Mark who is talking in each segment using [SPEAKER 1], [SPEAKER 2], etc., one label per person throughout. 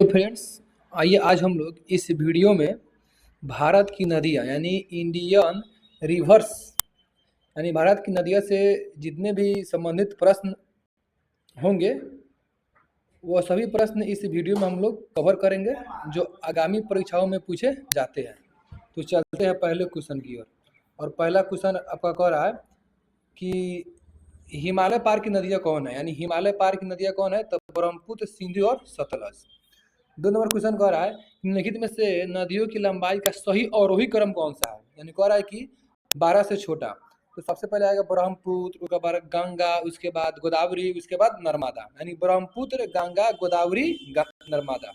[SPEAKER 1] Friends, आइए आज हम लोग इस वीडियो में भारत की नदियाँ यानी इंडियन रिवर्स यानी भारत की नदियों से जितने भी संबंधित प्रश्न होंगे वो सभी प्रश्न इस वीडियो में हम लोग कवर करेंगे जो आगामी परीक्षाओं में पूछे जाते हैं। तो चलते हैं पहले क्वेश्चन की ओर। और पहला क्वेश्चन आपका कह रहा है कि हिमालय पार की नदियाँ कौन है, यानी हिमालय पार की नदियाँ कौन है? तो ब्रह्मपुत्र, सिंधु और सतलज। 2 नंबर क्वेश्चन कह रहा है निम्नलिखित में से नदियों की लंबाई का सही अवरोही क्रम कौन सा है? यानी कह रहा है कि 12 से छोटा। तो सबसे पहले आएगा ब्रह्मपुत्र, उसके बाद गंगा, उसके बाद गोदावरी, उसके बाद नर्मदा। यानी ब्रह्मपुत्र, गंगा, गोदावरी, नर्मदा।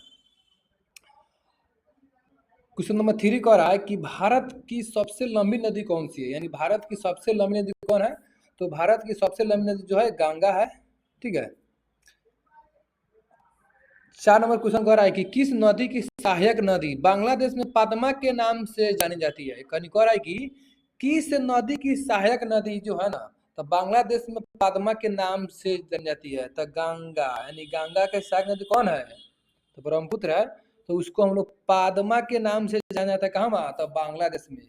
[SPEAKER 1] क्वेश्चन नंबर 3 कह रहा है कि भारत की सबसे लंबी नदी कौन सी है? यानी भारत की सबसे लंबी नदी कौन है? तो भारत की सबसे लंबी नदी जो है गंगा है। ठीक है। 4 नंबर क्वेश्चन कह रहा है कि किस नदी की सहायक नदी बांग्लादेश में पद्मा के नाम से जानी जाती है? कह रहा है कि किस नदी की सहायक नदी जो है ना, तो बांग्लादेश में पद्मा के नाम से जानी जाती है? तो गंगा, यानी गंगा के सहायक नदी कौन है? तो ब्रह्मपुत्र है। तो उसको हम लोग पद्मा के नाम से जाना जाता है। कहाँ? तो बांग्लादेश में।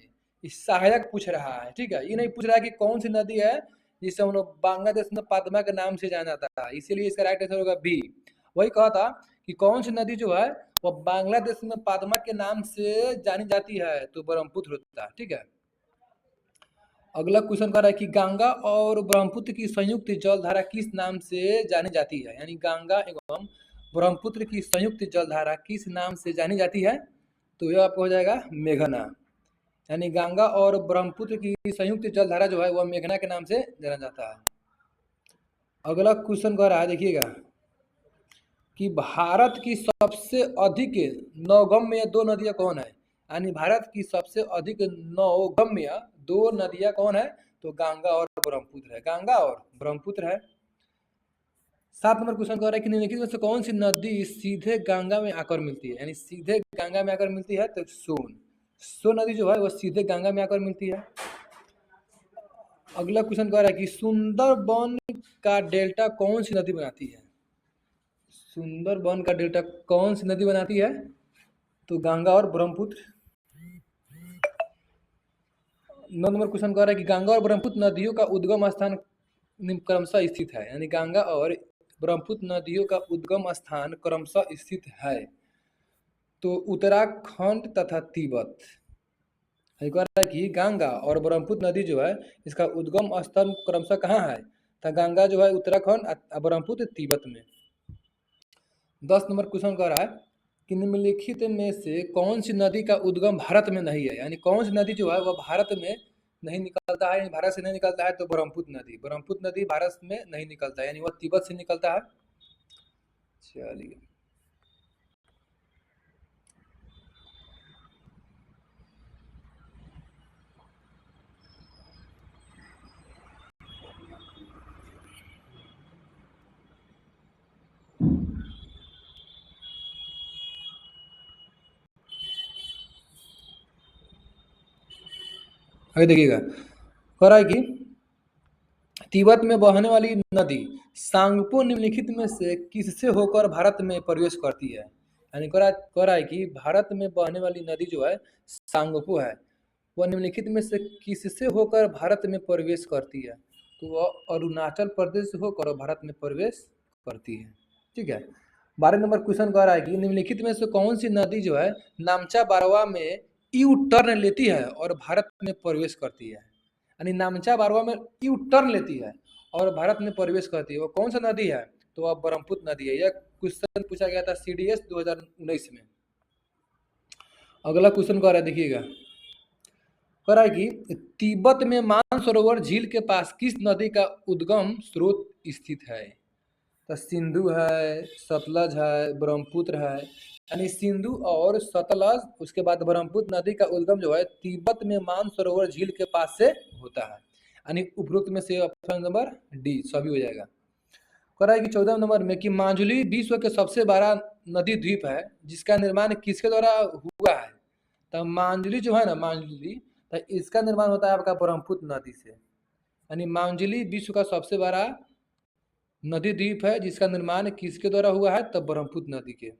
[SPEAKER 1] इस सहायक पूछ रहा है, ठीक है, ये नहीं पूछ रहा है कि कौन सी नदी है जिसे हम लोग बांग्लादेश में पद्मा के नाम से जाना जाता है। इसीलिए इसका राइट आंसर होगा बी। वही कहा था कि कौन सी नदी जो है वो बांग्लादेश में पद्मा के नाम से जानी जाती है? तो ब्रह्मपुत्र होता है। ठीक है। अगला क्वेश्चन कह रहा है कि गंगा और ब्रह्मपुत्र की संयुक्त जलधारा किस नाम से जानी जाती है? यानी गंगा एवं ब्रह्मपुत्र की संयुक्त जलधारा किस नाम से जानी जाती है? तो यह आपको हो जाएगा मेघना। यानी गंगा और ब्रह्मपुत्र की संयुक्त जलधारा जो है वह मेघना के नाम से जाना जाता है। अगला क्वेश्चन कह रहा है, देखिएगा, कि भारत की सबसे अधिक नौगम्य 2 नदियां कौन है? यानी भारत की सबसे अधिक नौगम्य 2 नदियां कौन है? तो गंगा और ब्रह्मपुत्र है। गंगा और ब्रह्मपुत्र है। 7 नंबर क्वेश्चन कह रहा है कि निम्नलिखित में से कौन सी नदी सीधे गंगा में आकर मिलती है? यानी सीधे गंगा में आकर मिलती है तो सोन नदी जो है वह सीधे गंगा में आकर मिलती है। अगला क्वेश्चन कह रहा है कि सुंदरबन का डेल्टा कौन सी नदी बनाती है? सुंदरबन का डेल्टा कौन सी नदी बनाती है? तो गंगा और ब्रह्मपुत्र। 9 नंबर क्वेश्चन कह रहा है कि गंगा और ब्रह्मपुत्र नदियों का उद्गम स्थान क्रमशः स्थित है। यानी गंगा और ब्रह्मपुत्र नदियों का उद्गम स्थान क्रमशः स्थित है तो उत्तराखंड तथा तिब्बत। कह रहा है कि गंगा और ब्रह्मपुत्र नदी जो है इसका उद्गम स्थान क्रमशः कहाँ है? तो गंगा जो है उत्तराखंड और ब्रह्मपुत्र तिब्बत में। 10 नंबर क्वेश्चन कह रहा है कि निम्नलिखित में से कौन सी नदी का उद्गम भारत में नहीं है? यानी कौन सी नदी जो है वह भारत में नहीं निकलता है, भारत से नहीं निकलता है? तो ब्रह्मपुत्र नदी भारत में नहीं निकलता है, यानी वह तिब्बत से निकलता है। चलिए, आगे देखिएगा, कह रहा है कि तिब्बत में बहने वाली नदी सांगपो निम्नलिखित में से किससे होकर भारत में प्रवेश करती है? यानी कह रहा है कि भारत में बहने वाली नदी जो है सांगपो है, वह निम्नलिखित में से किससे होकर भारत में प्रवेश करती है? तो वह अरुणाचल प्रदेश से होकर भारत में प्रवेश करती है। ठीक है। 12 नंबर क्वेश्चन कह रहा है कि निम्नलिखित में से कौन सी नदी जो है नामचा बारवा में यू टर्न लेती है और भारत में प्रवेश करती है? यानी नामचा बारवा में यू टर्न लेती है और भारत में प्रवेश करती है, वो कौन सा नदी है? तो वह ब्रह्मपुत्र नदी है। यह क्वेश्चन पूछा गया था CDS 2019 में। अगला क्वेश्चन कह रहा है, देखिएगा, कह रहा है कि तिब्बत में मानसरोवर झील के पास किस नदी का उद्गम स्रोत स्थित है? तो सिंधु है, सतलज है, ब्रह्मपुत्र है। यानी सिंधु और सतलज, उसके बाद ब्रह्मपुत्र नदी का उद्गम जो है तिब्बत में मानसरोवर झील के पास से होता है। यानी उपरोक्त में से ऑप्शन नंबर डी सभी हो जाएगा। कह रहा है कि 14 नंबर में कि माजुली विश्व के सबसे बड़ा नदी द्वीप है जिसका निर्माण किसके द्वारा हुआ है? तो माजुली जो है ना, माजुली, तो इसका निर्माण होता है आपका ब्रह्मपुत्र नदी से। यानी माजुली विश्व का सबसे बड़ा नदी द्वीप है जिसका निर्माण किसके द्वारा हुआ है? तो ब्रह्मपुत्र नदी के।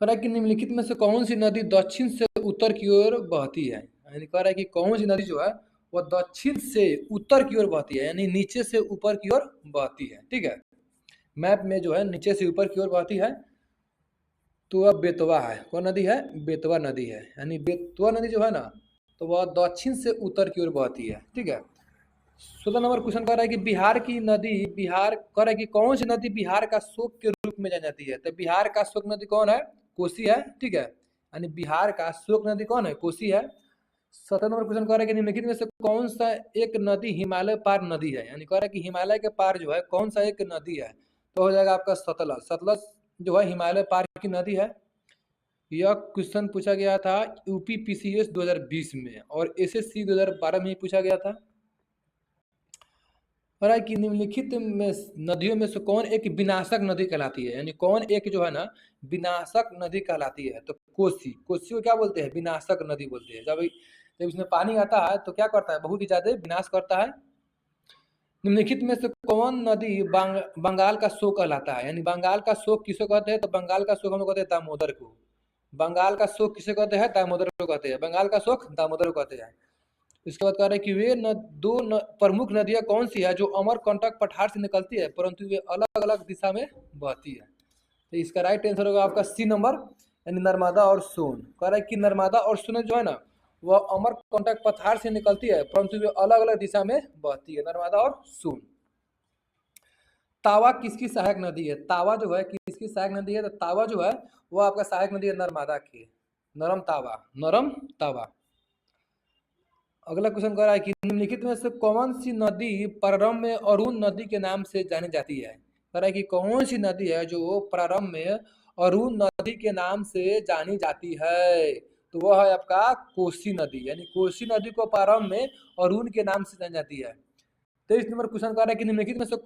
[SPEAKER 1] कह रहा है कि निम्नलिखित में से कौन सी नदी दक्षिण से उत्तर की ओर बहती है, यानी कह रहा है कि कौन सी नदी जो है वह दक्षिण से उत्तर की ओर बहती है, यानी नीचे से ऊपर की ओर बहती है। ठीक है, मैप में जो है नीचे से ऊपर की ओर बहती है, तो वह बेतवा है। कौन नदी है? बेतवा नदी है। यानी बेतवा नदी जो है ना, तो वह दक्षिण से उत्तर की ओर बहती है। ठीक है, 16 नंबर क्वेश्चन कह रहा है कि बिहार की नदी, बिहार कह रहा है कि कौन सी नदी बिहार का शोक के रूप में जानी जाती है? तो बिहार का शोक नदी कौन है? कोसी है। ठीक है, यानी बिहार का शोक नदी कौन है? कोसी है। 17 नंबर क्वेश्चन कह रहा है कि निम्नलिखित में से कौन सा एक नदी हिमालय पार नदी है, यानी कह रहा है कि हिमालय के पार जो है कौन सा एक नदी है? तो हो जाएगा आपका सतलज। सतलज जो है हिमालय पार की नदी है। यह क्वेश्चन पूछा गया था यूपी पीसीएस 2020 में और एसएससी 2012 में ही पूछा गया था। और है कि निम्नलिखित में नदियों में से कौन एक विनाशक नदी कहलाती है, यानी कौन एक जो है ना विनाशक नदी कहलाती है? तो कोसी। कोसी को क्या बोलते हैं? विनाशक नदी बोलते हैं। जब इसमें पानी आता है तो क्या करता है? बहुत ही ज्यादा विनाश करता है। निम्नलिखित में से कौन नदी बंगाल का शोक कहलाता है, यानी बंगाल का शोक किसे कहते हैं? तो बंगाल का शोक हम लोग कहते हैं दामोदर को। बंगाल का शोक किसे कहते हैं? दामोदर को कहते हैं। बंगाल का शोक दामोदर को कहते हैं। इसके बाद कह रहे हैं कि वे प्रमुख नदियां कौन सी है जो अमरकंटक पठार से निकलती है परंतु वे अलग अलग दिशा में बहती है? तो इसका राइट आंसर होगा आपका सी नंबर, यानी नर्मदा और सोन। कह रहा है कि नर्मदा और सोन जो है ना वह अमरकंटक पठार से निकलती है परंतु वे अलग अलग दिशा में बहती है, नर्मदा और सोन। तावा किसकी सहायक नदी है? तावा जो है किसकी सहायक नदी है? तो तावा जो है वह आपका सहायक नदी है नर्मदा की। नरम तावा, नरम तावा। अगला क्वेश्चन कह रहा है कि निम्नलिखित में से कौन सी नदी प्रारंभ में अरुण नदी के नाम से जानी जाती है? कह रहा है कि कौन सी नदी है जो प्रारंभ में अरुण नदी के नाम से जानी जाती है? तो वह है आपका कोसी नदी, यानी कोसी नदी को प्रारंभ में अरुण के नाम से जानी जाती है। 23 नंबर क्वेश्चन कह रहा है कि निम्नलिखित में से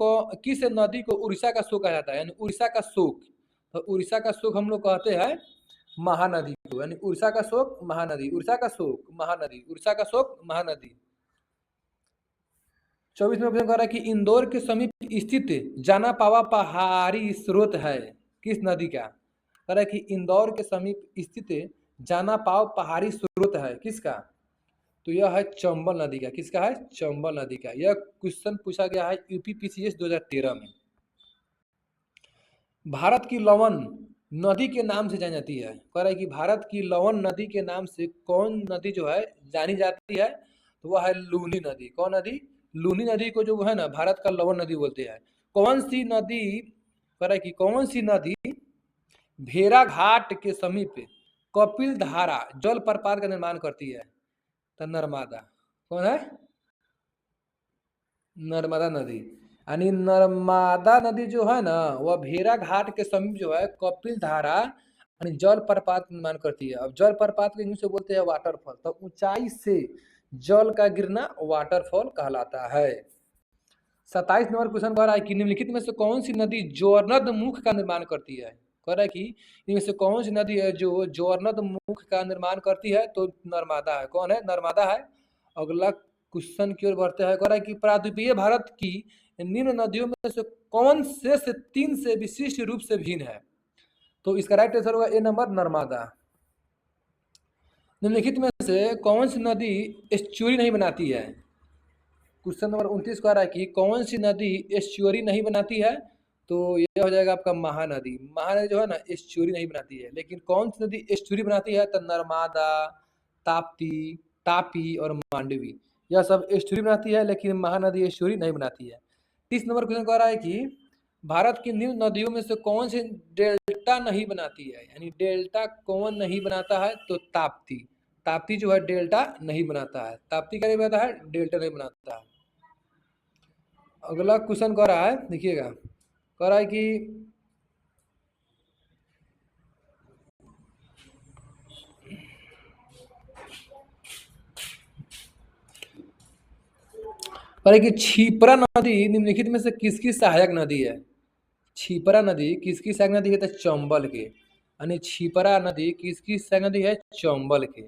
[SPEAKER 1] किस नदी को उड़ीसा का शोक कहा जाता है, यानी उड़ीसा का शोक? तो उड़ीसा का शोक हम लोग कहते हैं महानदी को, यानी उड़ीसा का शोक महानदी, उड़ीसा का शोक महानदी, उड़ीसा का शोक महानदी। 24 में क्वेश्चन कह रहा है कि इंदौर के समीप स्थित जाना पावा पहाड़ी स्रोत है किस नदी का? कह रहा है कि इंदौर के समीप स्थित जाना पाव पहाड़ी स्रोत है किसका? तो यह है चंबल नदी का। किसका है? चंबल नदी का। यह क्वेश्चन पूछा गया है यूपी पीसीएस 2013 में। भारत की लवन नदी के नाम से जानी जाती है। कह रहा है कि भारत की लवन नदी के नाम से कौन नदी जो है जानी जाती है? तो वह है लूनी नदी। कौन नदी? लूनी नदी को जो है ना भारत का लवन नदी बोलते हैं। कौन सी नदी, कह रहा है कि कौन सी नदी भेड़ा घाट के समीप कपिल धारा जल प्रपात का निर्माण करती है? तो नर्मदा। कौन है? नर्मदा नदी। यानी नर्मदा नदी जो है ना वह भेड़ा घाट के समीप जो है कपिल धारा यानी जल प्रपात निर्माण करती है। अब जल प्रपात को इंग्लिश से बोलते हैं वाटरफॉल। तो ऊंचाई से जल का गिरना वाटरफॉल कहलाता है। 27 नंबर क्वेश्चन कह रहा है कि निम्नलिखित में से कौन सी नदी जोरनद मुख का निर्माण करती है? कह रहा है कि इनमें से कौन सी नदी है जो जोरनद मुख का निर्माण करती है? तो नर्मदा है। कौन है? नर्मदा है। अगला क्वेश्चन की ओर बढ़ते हैं। कह रहा है कि प्रायद्वीपीय भारत की निम्न नदियों में से कौन से 3 से विशिष्ट रूप से भिन्न है? तो इसका राइट आंसर होगा ए नंबर, नर्मदा। निम्नलिखित में से कौन सी नदी एस्चुअरी नहीं बनाती है? क्वेश्चन नंबर 29 कह रहा है कि कौन सी नदी एस्चुअरी नहीं बनाती है? तो यह हो जाएगा आपका महानदी। महानदी जो है ना एस्चुअरी नहीं बनाती है, लेकिन कौन सी नदी एस्चुअरी बनाती है? तो नर्मदा, ताप्ती, तापी और मांडवी, यह सब एस्चुअरी बनाती है, लेकिन महानदी एस्चुअरी नहीं बनाती है। 30 नंबर क्वेश्चन कह रहा है कि भारत की निम्न नदियों में से कौन सी डेल्टा नहीं बनाती है? यानी डेल्टा कौन नहीं बनाता है? तो ताप्ती। ताप्ती जो है डेल्टा नहीं बनाता है। ताप्ती क्या नहीं बनाता है? डेल्टा नहीं बनाता है। अगला क्वेश्चन कह रहा है, देखिएगा, कह रहा है कि छिपरा नदी निम्नलिखित में से किसकी सहायक नदी है? छिपरा नदी किसकी सहायक नदी है? तो चंबल के। यानी छिपरा नदी किसकी सहायक नदी है? चंबल के।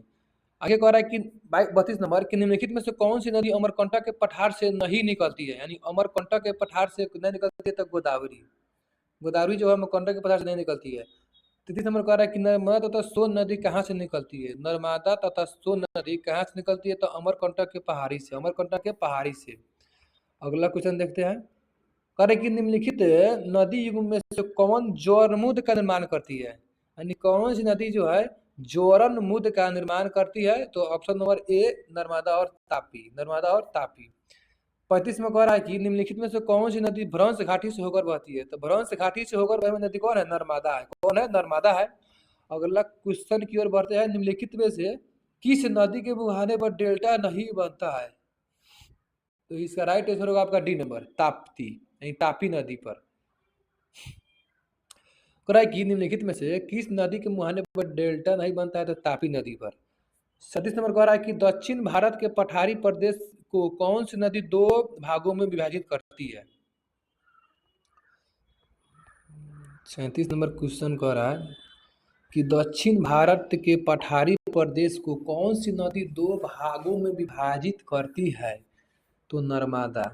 [SPEAKER 1] आगे कह रहा है कि 32 नंबर कि निम्नलिखित में से कौन सी नदी अमरकंटक के पठार से नहीं निकलती है? यानी अमरकंटक के पठार से नहीं निकलती है तो गोदावरी। गोदावरी जो है अमरकंटक के पठार से नहीं निकलती है। 33 नंबर कह रहा है कि नर्मदा तथा सोन नदी कहाँ से निकलती है? नर्मदा तथा सोन नदी कहाँ से निकलती है? तो अमरकंटक के पहाड़ी से, अमरकंटक के पहाड़ी से। अगला क्वेश्चन देखते हैं। कह रहे कि निम्नलिखित नदी युग्म में से कौन ज्वारमुद्र का निर्माण करती है? यानी कौन सी नदी जो है ज्वारन मुद्र का निर्माण करती है? तो ऑप्शन नंबर ए नर्मदा और तापी, नर्मदा और तापी। 35 में कह रहा है कि निम्नलिखित में से कौन सी नदी भ्रंश घाटी से होकर बहती है? तो भ्रंश घाटी से होकर बहने नदी कौन है? नर्मदा है। कौन है? नर्मदा है। अगला क्वेश्चन की ओर बढ़ते हैं। निम्नलिखित में से किस नदी के मुहाने पर डेल्टा नहीं बनता है? तो इसका राइट आंसर होगा आपका डी नंबर, ताप्ती, यानी तापी नदी पर। कह रहा है कि निम्नलिखित में से किस नदी के मुहाने पर डेल्टा नहीं बनता है? तो तापी नदी पर। 37 नंबर कह रहा है कि दक्षिण भारत के पठारी प्रदेश को कौन सी नदी दो भागों में विभाजित करती है? 37 नंबर क्वेश्चन कह रहा है कि दक्षिण भारत के पठारी प्रदेश को कौन सी नदी दो भागों में विभाजित करती है? तो नर्मदा।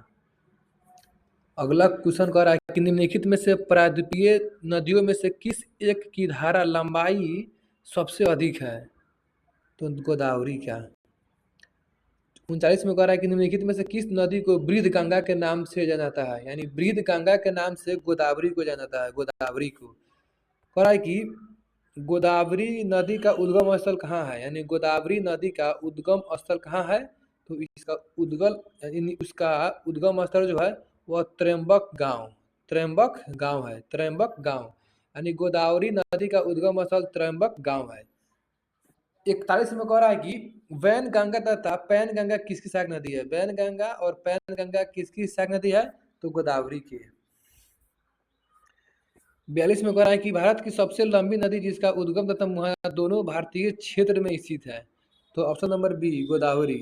[SPEAKER 1] अगला क्वेश्चन कह रहा है कि निम्नलिखित में से प्रायद्वीपीय नदियों में से किस एक की धारा लंबाई सबसे अधिक है? तो गोदावरी का। 39 में कह रहा है कि निम्नलिखित में से किस नदी को बृहद गंगा के नाम से जाना जाता है? यानी बृहद गंगा के नाम से गोदावरी को जाना जाता है, गोदावरी को। कह रहा है कि गोदावरी नदी का उद्गम स्थल कहाँ है? यानी गोदावरी नदी का उद्गम स्थल कहाँ है? तो इसका उसका उद्गम स्थल जो है वह त्र्यंबक गांव, त्र्यंबक गांव है, त्र्यंबक गांव। यानी गोदावरी नदी का उद्गम स्थल त्र्यंबक गांव है। 41 में कह रहा है कि वैन गंगा तथा पैन गंगा किसकी सहायक नदी है? वैन गंगा और पैन गंगा किसकी सहायक नदी है? तो गोदावरी की है। 42 में कह रहा है कि भारत की सबसे लंबी नदी जिसका उद्गम तथा मुहाना दोनों भारतीय क्षेत्र में स्थित है? तो option number B Godavari.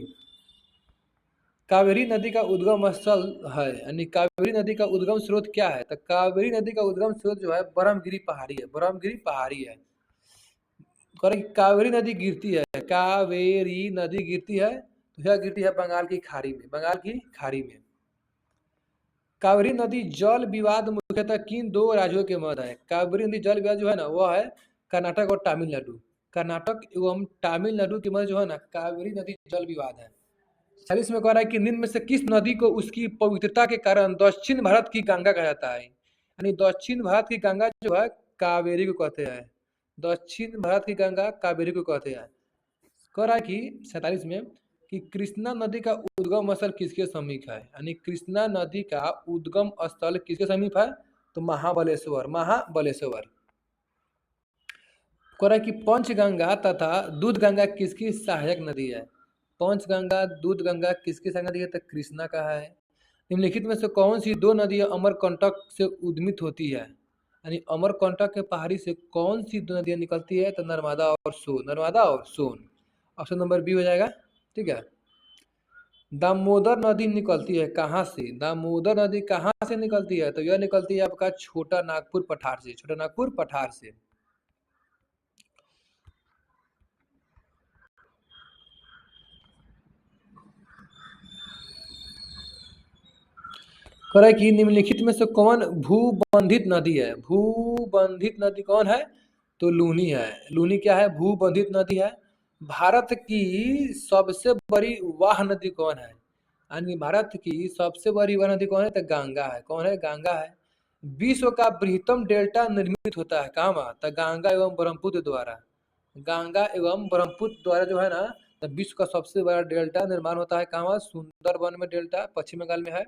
[SPEAKER 1] Kaveri नदी का उद्गम स्थल है, यानी कावेरी नदी का उद्गम स्रोत क्या है? तो कावेरी नदी का उद्गम स्रोत जो है ब्रह्मगिरी पहाड़ी है, ब्रह्मगिरी पहाड़ी है। कावेरी नदी गिरती है, कावेरी नदी गिरती है तो यह गिरती है बंगाल की खाड़ी में, बंगाल की खाड़ी में। कावेरी नदी जल विवाद मुख्यतः किन दो राज्यों के मध्य है? कावेरी नदी जल विवाद जो है ना वह है कर्नाटक और तमिलनाडु, कर्नाटक एवं तमिलनाडु के मध्य जो है ना कावेरी नदी जल विवाद है। 40 में कह रहा है कि निम्न में से किस नदी को उसकी पवित्रता के कारण दक्षिण भारत की गंगा कहा जाता है? यानी दक्षिण भारत की गंगा जो है कावेरी को कहते हैं, दक्षिण भारत की गंगा कावेरी को कहते हैं। कह रहा है कि 47 में कि कृष्णा नदी का उद्गम स्थल किसके समीप है? यानी कृष्णा नदी का उद्गम स्थल किसके समीप है? तो महाबलेश्वर, महाबलेश्वर। कह रहा है कि पंचगंगा तथा दूधगंगा किसकी सहायक नदी है? पंचगंगा दूधगंगा किसकी सहायक नदी है? तो कृष्णा का है। निम्नलिखित में से कौन सी दो नदियां अमरकंटक से उद्गमित होती है? यानी अमरकंटक के पहाड़ी से कौन सी दो नदियां निकलती है? तो नर्मदा और सोन, नर्मदा और सोन। ऑप्शन नंबर बी हो जाएगा। ठीक है। दामोदर नदी निकलती है कहाँ से? दामोदर नदी कहाँ से निकलती है? तो यह निकलती है आपका छोटा नागपुर पठार से, छोटा नागपुर पठार से। कह रहा है कि निम्नलिखित में से कौन भूबंधित नदी है? भूबंधित नदी कौन है? तो लूनी है। लूनी क्या है? भूबंधित नदी है। भारत की सबसे बड़ी वाह नदी कौन है? यानी भारत की सबसे बड़ी वाह नदी कौन है? तो गंगा है। कौन है? गंगा है। विश्व का बृहत्तम डेल्टा निर्मित होता है कहाँ में? तो गंगा एवं ब्रह्मपुत्र द्वारा, गंगा एवं ब्रह्मपुत्र द्वारा जो है ना तो विश्व का सबसे बड़ा डेल्टा निर्माण होता है कहाँ? सुंदरबन में डेल्टा पश्चिम बंगाल में है।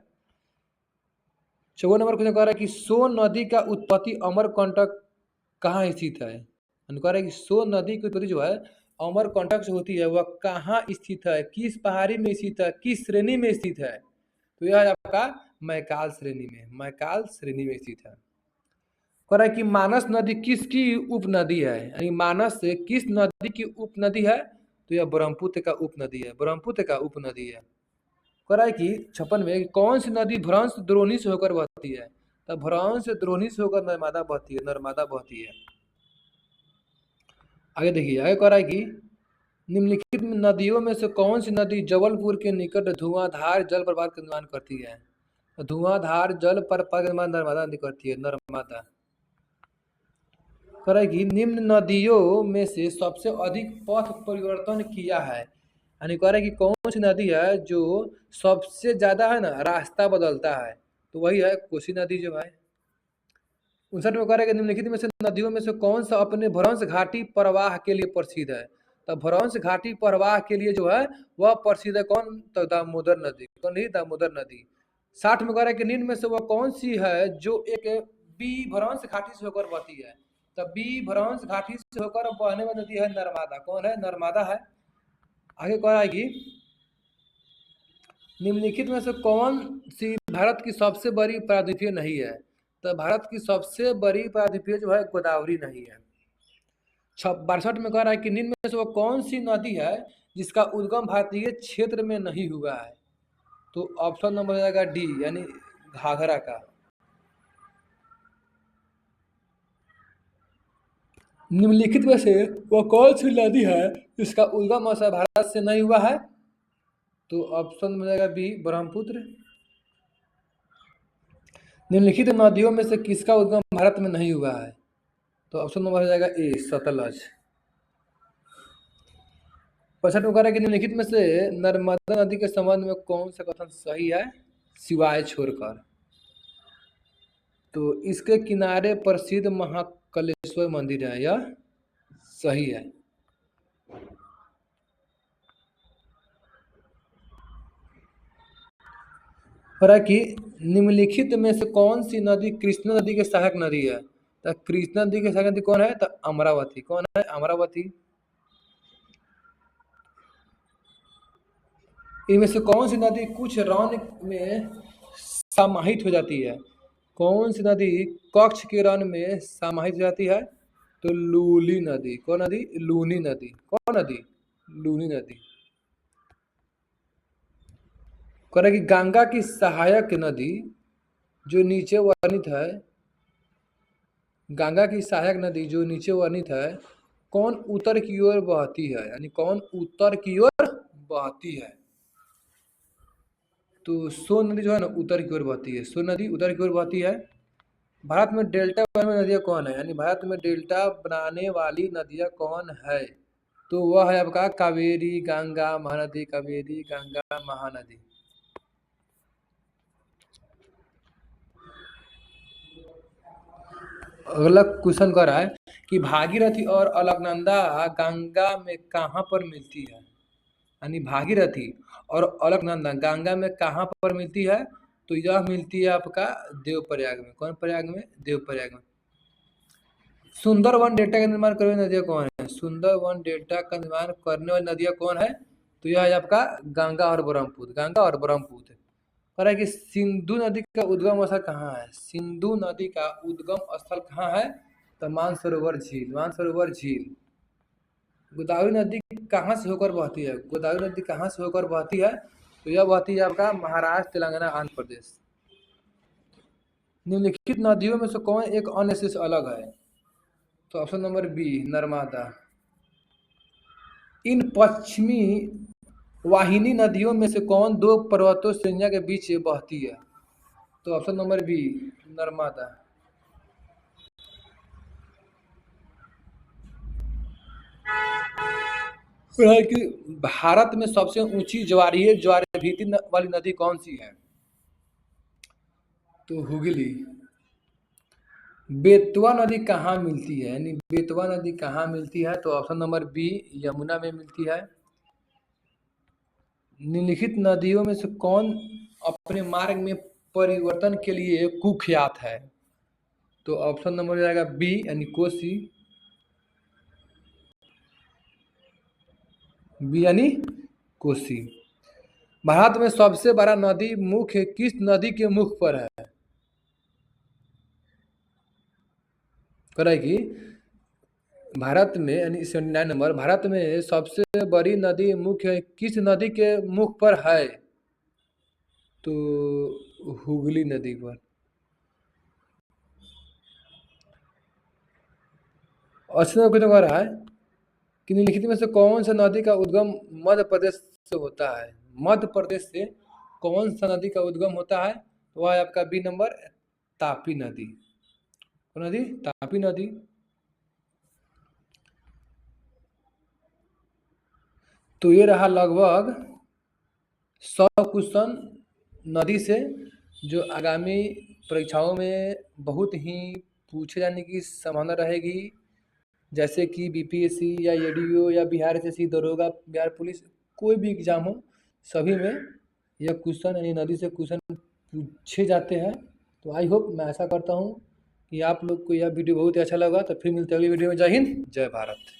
[SPEAKER 1] 54 नंबर क्वेश्चन कह रहा है कि सोन नदी का उत्पत्ति अमरकंटक कहाँ स्थित है? कह रहा है कि सोन नदी की उत्पत्ति जो है अमरकंटक से होती है, वह कहाँ स्थित है? किस पहाड़ी में स्थित है? किस श्रेणी में स्थित है? तो यह आपका मैकाल श्रेणी में, मैकाल श्रेणी में स्थित है। कह रहा है कि मानस नदी किसकी उपनदी है? यानी मानस से किस नदी की उपनदी है? तो यह ब्रह्मपुत्र का उपनदी है, ब्रह्मपुत्र का उपनदी है। कह रहा है कि 56 में कौन सी नदी भ्रंश द्रोणी से होकर बहती है? तो भ्रंश द्रोणी से होकर नर्मदा बहती है, नर्मदा बहती है। आगे देखिए, आगे कह रहा है कि निम्नलिखित नदियों में से कौन सी नदी जबलपुर के निकट धुआंधार जलप्रपात का निर्माण करती है? धुआंधार जलप्रपात का निर्माण नर्मदा नदी करती है, नर्मदा। करेगी निम्न नदियों में से सबसे अधिक पथ परिवर्तन किया है, यानी कह रहा है कि कौन सी नदी है जो सबसे ज्यादा है ना रास्ता बदलता है, तो वही है कोसी नदी जो है। 59 में कह रहा है कि निम्नलिखित में से नदियों में से कौन सा अपने भ्रंश घाटी प्रवाह के लिए प्रसिद्ध है, तो भ्रंश घाटी प्रवाह के लिए जो है वह प्रसिद्ध है कौन, तो दामोदर नदी। कौन नहीं, दामोदर नदी। 60 में कह रहा है कि निम्न में से वह कौन सी है जो एक बी भ्रंश घाटी से होकर बहती है, तो बी भ्रंश घाटी से होकर बहने वाली नदी है नर्मदा। कौन है, नर्मदा है। आगे कह रहा है कि निम्नलिखित में से कौन सी भारत की सबसे बड़ी प्रायद्वीपीय नदी है, तो भारत की सबसे बड़ी प्रायद्वीपीय जो है गोदावरी नदी है। 62 में कह रहा है कि निम्न में से वो कौन सी नदी है जिसका उद्गम भारतीय क्षेत्र में नहीं हुआ है, तो ऑप्शन नंबर हो जाएगा डी, यानी घाघरा का। निम्नलिखित में से वो कौन सी नदी है जिसका उद्गम भारत से नहीं हुआ है, तो ऑप्शन में जाएगा बी, ब्रह्मपुत्र। निम्नलिखित नदियों में से किसका उद्गम भारत में नहीं हुआ है, तो ऑप्शन नंबर हो जाएगा ए, सतलज। 65 में कह रहा है कि निम्नलिखित में से नर्मदा नदी के संबंध में कौन सा कथन सही है, सिवाय छोड़कर, तो इसके किनारे प्रसिद्ध महाकालेश्वर मंदिर है, यह सही है। कह कि निम्नलिखित में से कौन सी नदी कृष्णा नदी के सहायक नदी है, तो कृष्णा नदी के सहायक नदी कौन है, तो अमरावती। कौन है, अमरावती। इनमें से कौन सी नदी कुछ रन में समाहित हो जाती है, कौन सी नदी कच्छ के रन में समाहित हो जाती है, तो लूली नदी। कौन नदी, लूनी नदी। कौन नदी, लूनी नदी। कह रहा कि गंगा की सहायक नदी जो नीचे वर्णित है, गंगा की सहायक नदी जो नीचे वर्णित है कौन उत्तर की ओर बहती है, यानी कौन उत्तर की ओर बहती है, तो सोन नदी जो है ना उत्तर की ओर बहती है, सोन नदी उत्तर की ओर बहती है। भारत में डेल्टा बनाने वाली नदियाँ कौन है, यानी भारत में डेल्टा बनाने वाली नदियाँ कौन है, तो वह है आपका कावेरी, गंगा महानदी, कावेरी गंगा महानदी। अगला क्वेश्चन कर रहा है कि भागीरथी और अलकनंदा गंगा में कहाँ पर मिलती है, यानी भागीरथी और अलकनंदा गंगा में कहाँ पर मिलती है, तो यह मिलती है आपका देवप्रयाग में। कौन प्रयाग में, देवप्रयाग में। सुंदरवन डेल्टा का निर्माण करने वाली नदियाँ कौन है, सुंदरवन डेल्टा का निर्माण करने वाली नदियाँ कौन है, तो यह है आपका गंगा और ब्रह्मपुत्र। गंगा और ब्रह्मपुत्र। कह रहा है कि सिंधु नदी का उद्गम स्थल कहाँ है, सिंधु नदी का उद्गम स्थल कहाँ है, तो मानसरोवर झील। मानसरोवर झील। गोदावरी नदी कहाँ से होकर बहती है, गोदावरी नदी कहाँ से होकर बहती है, तो यह बहती है आपका महाराष्ट्र, तेलंगाना, आंध्र प्रदेश। निम्नलिखित नदियों में से कौन एक अन्य से अलग है, तो ऑप्शन नंबर बी, नर्मदा। इन पश्चिमी वाहिनी नदियों में से कौन दो पर्वतों श्रेणियों के बीच बहती है, तो ऑप्शन नंबर बी, नर्मदा। है कि भारत में सबसे ऊंची ज्वारीय ज्वारभीति वाली नदी कौन सी है, तो हुगली। बेतवा नदी कहाँ मिलती है, यानी बेतवा नदी कहाँ मिलती है, तो ऑप्शन नंबर बी, यमुना में मिलती है। निम्नलिखित नदियों में से कौन अपने मार्ग में परिवर्तन के लिए कुख्यात है, तो ऑप्शन नंबर हो जाएगा बी, यानी कोसी। बी यानी कोसी। भारत में सबसे बड़ा नदी मुख्य किस नदी के मुख पर है, करेगी भारत में, यानी 79 नंबर, भारत में सबसे बड़ी नदी मुख्य किस नदी के मुख पर है, तो हुगली नदी पर। अस्सी नंबर क्वेश्चन कह रहा है कि निम्नलिखित में से कौन सा नदी का उद्गम मध्य प्रदेश से होता है, मध्य प्रदेश से कौन सा नदी का उद्गम होता है, तो वह है आपका बी नंबर, तापी नदी। कौन नदी, तापी नदी। तो ये रहा लगभग 100 क्वेश्चन नदी से, जो आगामी परीक्षाओं में बहुत ही पूछे जाने की संभावना रहेगी, जैसे कि बीपीएससी या एडीओ या बिहार एसएससी, दरोगा, बिहार पुलिस, कोई भी एग्जाम हो, सभी में यह क्वेश्चन यानी नदी से क्वेश्चन पूछे जाते हैं। तो आई होप, मैं ऐसा करता हूँ कि आप लोग को यह वीडियो बहुत ही अच्छा लगा। तो फिर मिलते हैं अगली वीडियो में। जय हिंद, जय भारत।